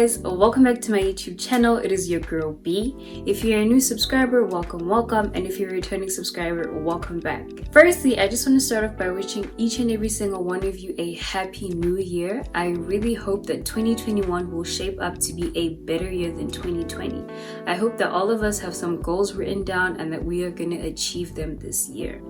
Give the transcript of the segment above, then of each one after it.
guys, welcome back to my YouTube channel. It is your girl B. If you're a new subscriber, welcome, and if you're a returning subscriber, welcome back. Firstly, I just want to start off by wishing each and every single one of you a happy new year. I really hope that 2021 will shape up to be a better year than 2020. I hope that all of us have some goals written down and that we are going to achieve them this year.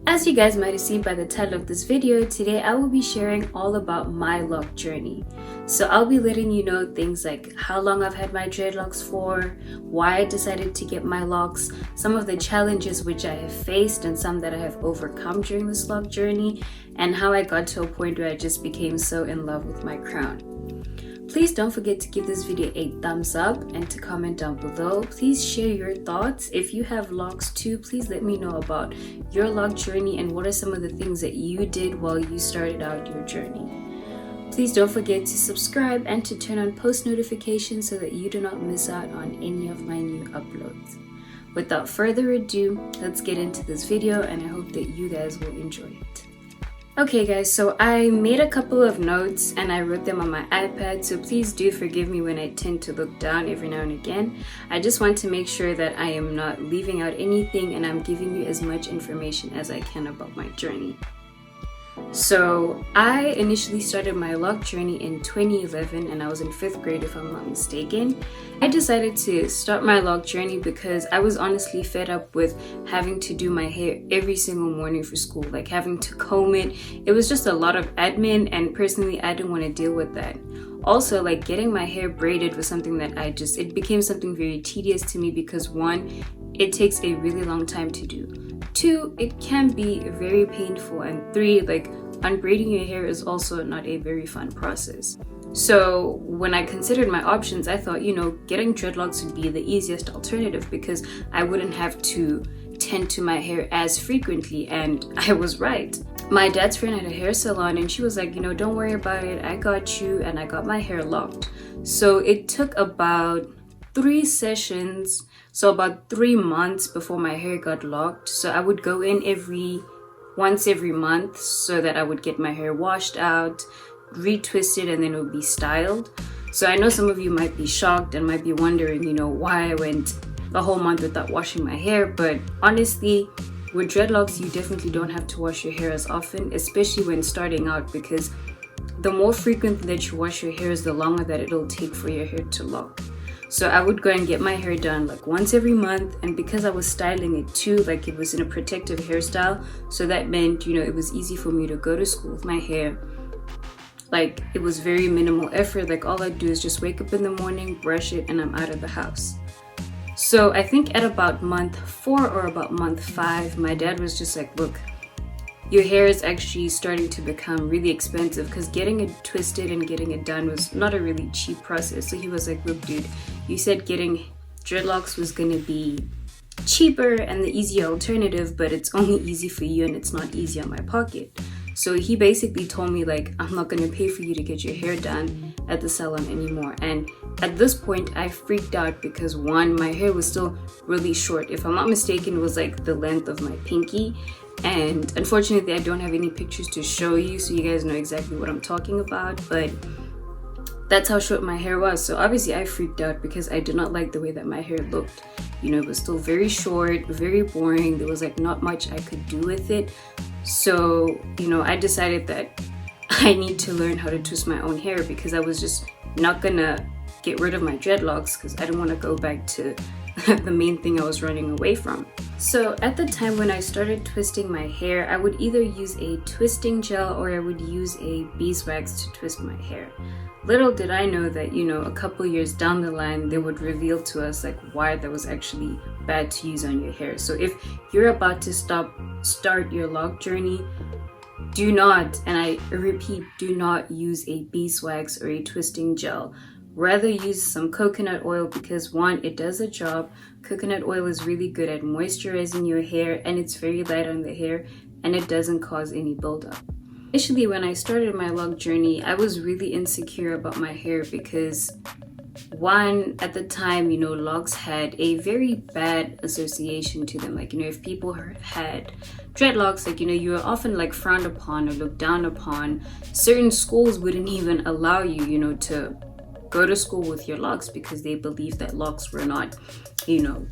As you guys might have seen by the title of this video, today I will be sharing all about my lock journey. So I'll be letting you know things like how long I've had my dreadlocks for, why I decided to get my locks, some of the challenges which I have faced and some that I have overcome during this lock journey, and how I got to a point where I just became so in love with my crown. Please don't forget to give this video a thumbs up and to comment down below. Please share your thoughts. If you have locks too, please let me know about your lock journey and what are some of the things that you did while you started out your journey. Please don't forget to subscribe and to turn on post notifications so that you do not miss out on any of my new uploads. Without further ado, let's get into this video and I hope that you guys will enjoy it. Okay guys, so I made a couple of notes and I wrote them on my iPad, so please do forgive me when I tend to look down every now and again. I just want to make sure that I am not leaving out anything and I'm giving you as much information as I can about my journey. So I initially started my lock journey in 2011 and I was in 5th grade if I'm not mistaken. I decided to start my lock journey because I was honestly fed up with having to do my hair every single morning for school, like having to comb it. It was just a lot of admin and personally I didn't want to deal with that. Also, like getting my hair braided was something that it became something very tedious to me because 1, it takes a really long time to do. 2, it can be very painful, and 3, like unbraiding your hair is also not a very fun process. So when I considered my options, I thought, getting dreadlocks would be the easiest alternative because I wouldn't have to tend to my hair as frequently, and I was right. My dad's friend had a hair salon and she was like, don't worry about it, I got you, and I got my hair locked. So it took about 3 sessions, so about 3 months before my hair got locked. So I would go in once every month so that I would get my hair washed out, retwisted, and then it would be styled. So I know some of you might be shocked and might be wondering, why I went a whole month without washing my hair. But honestly, with dreadlocks, you definitely don't have to wash your hair as often, especially when starting out, because the more frequent that you wash your hair, the longer that it'll take for your hair to lock. So I would go and get my hair done like once every month, and because I was styling it too, like it was in a protective hairstyle, so that meant, it was easy for me to go to school with my hair. Like it was very minimal effort, like all I do is just wake up in the morning, brush it, and I'm out of the house. So I think at about month 4 or about month 5, my dad was just like, look, your hair is actually starting to become really expensive, because getting it twisted and getting it done was not a really cheap process. So he was like, look dude, you said getting dreadlocks was going to be cheaper and the easier alternative, but it's only easy for you and it's not easy on my pocket. So he basically told me like, I'm not going to pay for you to get your hair done at the salon anymore. And at this point I freaked out because 1, my hair was still really short. If I'm not mistaken, it was like the length of my pinky. And unfortunately I don't have any pictures to show you so you guys know exactly what I'm talking about, but that's how short my hair was. So obviously I freaked out because I did not like the way that my hair looked. It was still very short, very boring. There was like not much I could do with it. So I decided that I need to learn how to twist my own hair because I was just not gonna get rid of my dreadlocks because I didn't want to go back to the main thing I was running away from. So at the time when I started twisting my hair, I would either use a twisting gel or I would use a beeswax to twist my hair. Little did I know that, a couple years down the line, they would reveal to us like why that was actually bad to use on your hair. So if you're about to start your lock journey, do not, and I repeat, do not use a beeswax or a twisting gel. Rather use some coconut oil because 1, it does a job. Coconut oil is really good at moisturizing your hair and it's very light on the hair and it doesn't cause any buildup. Initially, when I started my lock journey, I was really insecure about my hair because 1, at the time, locks had a very bad association to them. Like, if people had dreadlocks, like, you were often like frowned upon or looked down upon. Certain schools wouldn't even allow you, to go to school with your locks because they believed that locks were not, you know,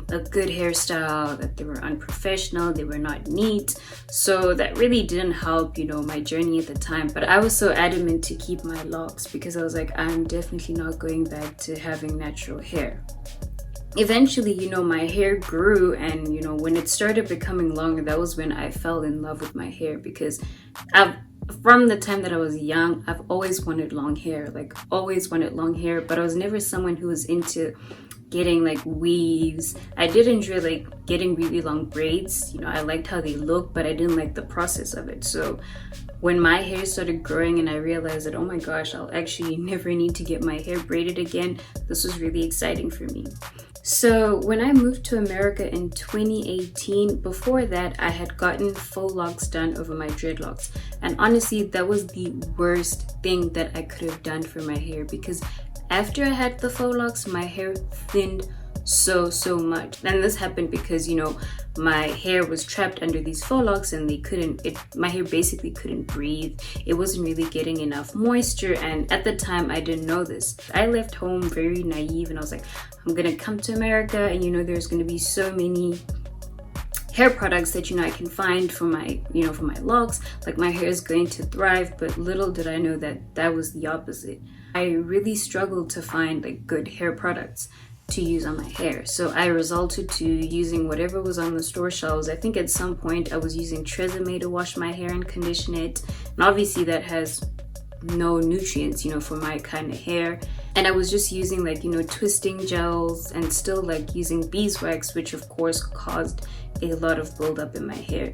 a good hairstyle, that they were unprofessional, they were not neat. So that really didn't help, you know, my journey at the time. But I was so adamant to keep my locks because I was like, I'm definitely not going back to having natural hair. Eventually, you know, my hair grew, and you know, when it started becoming longer, that was when I fell in love with my hair, because from the time that I was young, I've always wanted long hair, like always wanted long hair, but I was never someone who was into getting like weaves. I did enjoy like getting really long braids, you know, I liked how they look, but I didn't like the process of it. So when my hair started growing and I realized that, oh my gosh, I'll actually never need to get my hair braided again, this was really exciting for me. So when I moved to America in 2018, before that, I had gotten faux locks done over my dreadlocks. And honestly, that was the worst thing that I could have done for my hair, because after I had the faux locks, my hair thinned so much. And this happened because, you know, my hair was trapped under these faux locks and my hair basically couldn't breathe. It wasn't really getting enough moisture, and at the time I didn't know this. I left home very naive and I was like, I'm gonna come to America and, you know, there's gonna be so many hair products that, you know, I can find for my, you know, for my locks, like my hair is going to thrive. But little did I know that that was the opposite. I really struggled to find like good hair products to use on my hair, so I resorted to using whatever was on the store shelves. I think at some point I was using Tresemme to wash my hair and condition it, and obviously that has no nutrients, you know, for my kind of hair. And I was just using like, you know, twisting gels, and still like using beeswax, which of course caused a lot of buildup in my hair.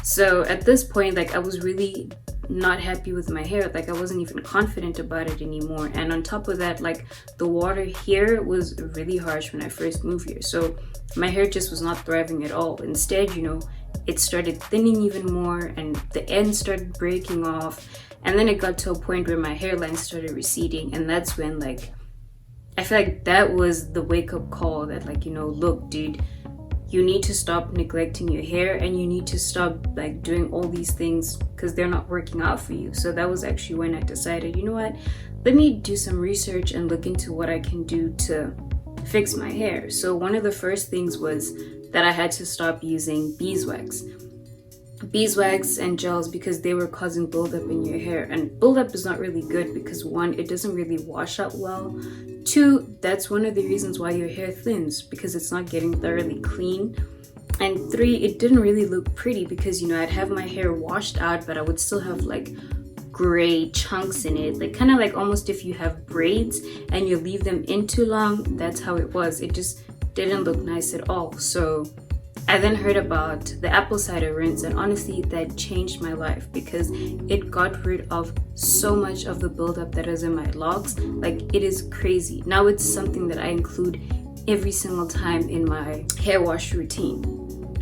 So at this point, like, I was really not happy with my hair. Like, I wasn't even confident about it anymore. And on top of that, like, the water here was really harsh when I first moved here, so my hair just was not thriving at all. Instead, you know, it started thinning even more, and the ends started breaking off. And then it got to a point where my hairline started receding, and that's when, like, I feel like that was the wake-up call that, like, you know, look, dude, you need to stop neglecting your hair, and you need to stop like doing all these things because they're not working out for you. So that was actually when I decided, you know what, let me do some research and look into what I can do to fix my hair. So one of the first things was that I had to stop using beeswax and gels, because they were causing buildup in your hair. And buildup is not really good because, one, it doesn't really wash out well. Two, that's one of the reasons why your hair thins, because it's not getting thoroughly clean. And three, it didn't really look pretty because, you know, I'd have my hair washed out, but I would still have like gray chunks in it, like kind of like almost if you have braids and you leave them in too long. That's how it was. It just didn't look nice at all. So I then heard about the apple cider rinse, and honestly that changed my life because it got rid of so much of the buildup that is in my locks. Like, it is crazy. Now it's something that I include every single time in my hair wash routine.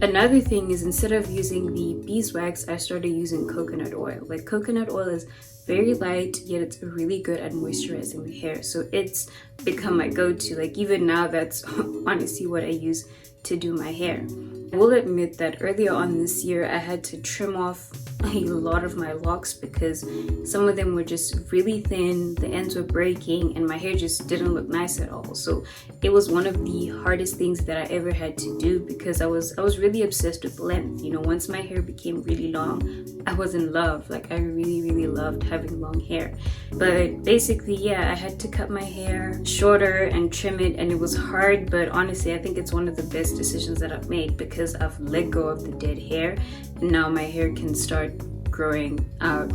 Another thing is, instead of using the beeswax, I started using coconut oil. Like, coconut oil is very light, yet it's really good at moisturizing the hair. So it's become my go-to. Like, even now, that's honestly what I use to do my hair. I will admit that earlier on this year, I had to trim off a lot of my locks because some of them were just really thin, the ends were breaking, and my hair just didn't look nice at all. So it was one of the hardest things that I ever had to do because I was really obsessed with length. You know, once my hair became really long, I was in love. Like, I really loved having long hair. But basically, yeah, I had to cut my hair shorter and trim it, and it was hard, but honestly, I think it's one of the best decisions that I've made because I've let go of the dead hair, and now my hair can start growing out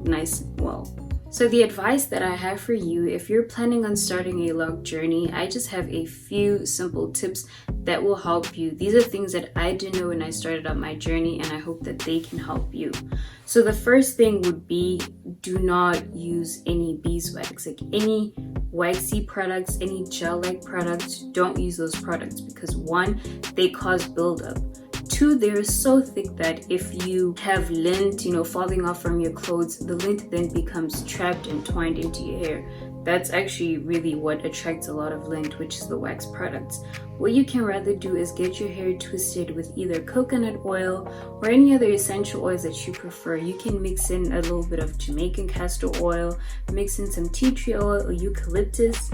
nice and well. So the advice that I have for you, if you're planning on starting a lock journey, I just have a few simple tips that will help you. These are things that I didn't know when I started on my journey, and I hope that they can help you. So the first thing would be, do not use any beeswax. Like, any waxy products, any gel-like products, don't use those products because, one, they cause buildup. Two, they're so thick that if you have lint, you know, falling off from your clothes, the lint then becomes trapped and twined into your hair. that's actually really what attracts a lot of lint, which is the wax products. What you can rather do is get your hair twisted with either coconut oil or any other essential oils that you prefer. You can mix in a little bit of Jamaican castor oil, mix in some tea tree oil or eucalyptus.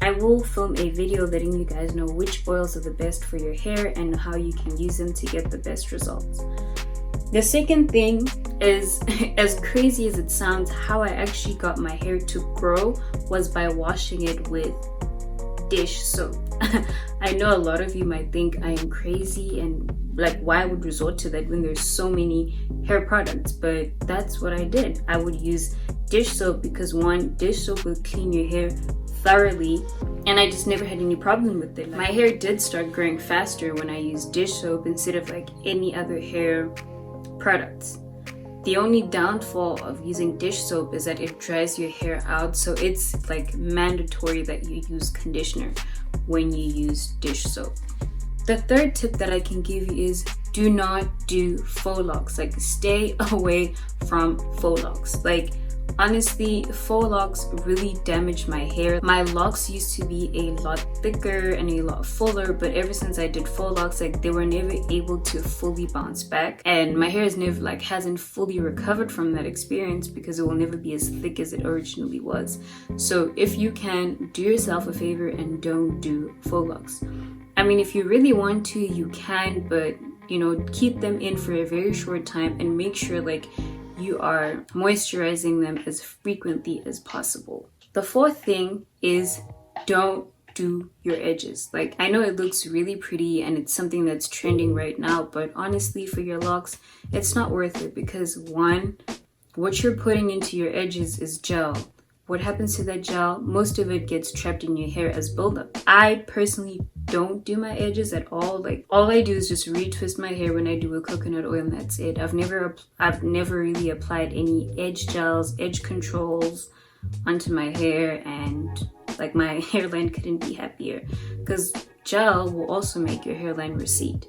I will film a video letting you guys know which oils are the best for your hair and how you can use them to get the best results. The second thing is, as crazy as it sounds, how I actually got my hair to grow was by washing it with dish soap. I know a lot of you might think I am crazy and like why I would resort to that when there's so many hair products, but that's what I did. I would use dish soap because one, dish soap will clean your hair thoroughly, and I just never had any problem with it. My hair did start growing faster when I used dish soap instead of like any other hair products. The only downfall of using dish soap is that it dries your hair out, so it's like mandatory that you use conditioner when you use dish soap. The third tip that I can give you is do not do faux locks. Like, stay away from faux locks. Like, honestly, faux locks really damaged my hair. My locks used to be a lot thicker and a lot fuller, but ever since I did faux locks, like, they were never able to fully bounce back, and my hair is never hasn't fully recovered from that experience because it will never be as thick as it originally was. So if you can, do yourself a favor and don't do faux locks. I mean, if you really want to, you can, but you know, keep them in for a very short time and make sure like you are moisturizing them as frequently as possible. The fourth thing is don't do your edges. Like, I know it looks really pretty and it's something that's trending right now, but honestly for your locks, it's not worth it because one, what you're putting into your edges is gel. What happens to that gel? Most of it gets trapped in your hair as buildup. I personally don't do my edges at all. Like, all I do is just retwist my hair when I do a coconut oil and that's it. I've never really applied any edge gels, edge controls onto my hair, and like my hairline couldn't be happier because gel will also make your hairline recede.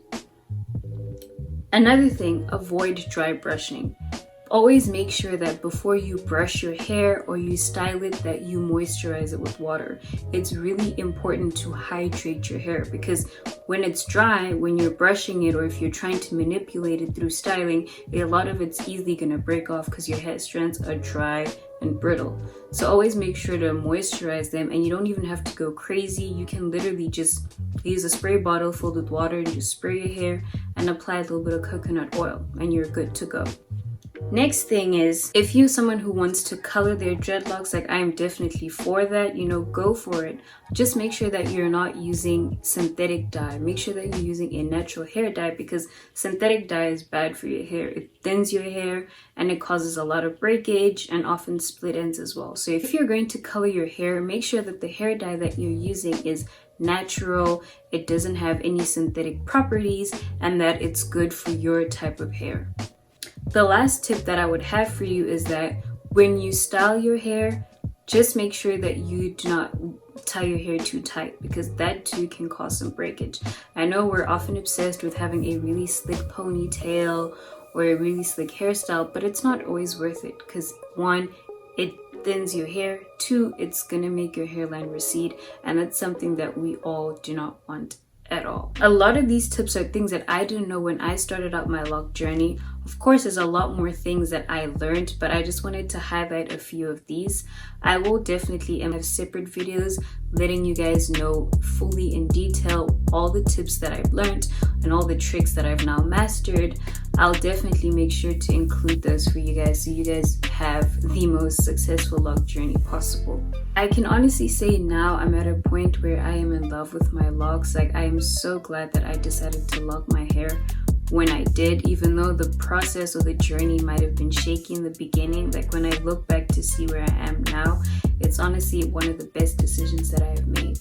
Another thing, avoid dry brushing. Always make sure that before you brush your hair or you style it, that you moisturize it with water. It's really important to hydrate your hair because when it's dry, when you're brushing it or if you're trying to manipulate it through styling, a lot of it's easily going to break off because your hair strands are dry and brittle. So always make sure to moisturize them, and you don't even have to go crazy. You can literally just use a spray bottle filled with water and just spray your hair and apply a little bit of coconut oil and you're good to go. Next thing is, if you're someone who wants to color their dreadlocks, like I am definitely for that, you know, go for it. Just make sure that you're not using synthetic dye. Make sure that you're using a natural hair dye because synthetic dye is bad for your hair. It thins your hair and it causes a lot of breakage and often split ends as well. So if you're going to color your hair, make sure that the hair dye that you're using is natural, it doesn't have any synthetic properties, and that it's good for your type of hair. The last tip that I would have for you is that when you style your hair, just make sure that you do not tie your hair too tight because that too can cause some breakage. I know we're often obsessed with having a really slick ponytail or a really slick hairstyle, but it's not always worth it because one, it thins your hair, two, it's gonna make your hairline recede, and that's something that we all do not want at all. A lot of these tips are things that I didn't know when I started out my lock journey. Of course, there's a lot more things that I learned, but I just wanted to highlight a few of these. I will definitely have separate videos letting you guys know fully in detail all the tips that I've learned and all the tricks that I've now mastered. I'll definitely make sure to include those for you guys so you guys have the most successful lock journey possible. I can honestly say now I'm at a point where I am in love with my locks. Like, I am so glad that I decided to lock my hair when I did, even though the process or the journey might have been shaky in the beginning. Like, when I look back to see where I am now, it's honestly one of the best decisions that I have made.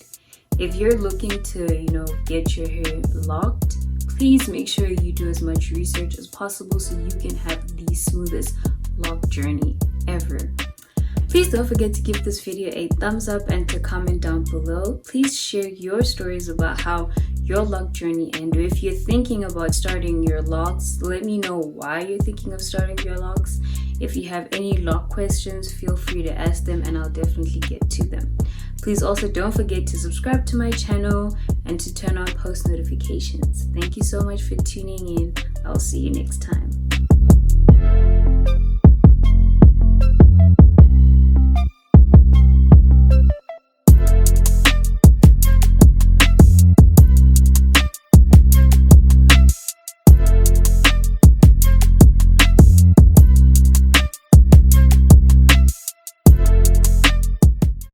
If you're looking to, you know, get your hair locked, please make sure you do as much research as possible so you can have the smoothest lock journey ever. Please don't forget to give this video a thumbs up and to comment down below. Please share your stories about how your loc journey. And if you're thinking about starting your locs, let me know why you're thinking of starting your locs. If you have any loc questions, feel free to ask them and I'll definitely get to them. Please also don't forget to subscribe to my channel and to turn on post notifications. Thank you so much for tuning in. I'll see you next time.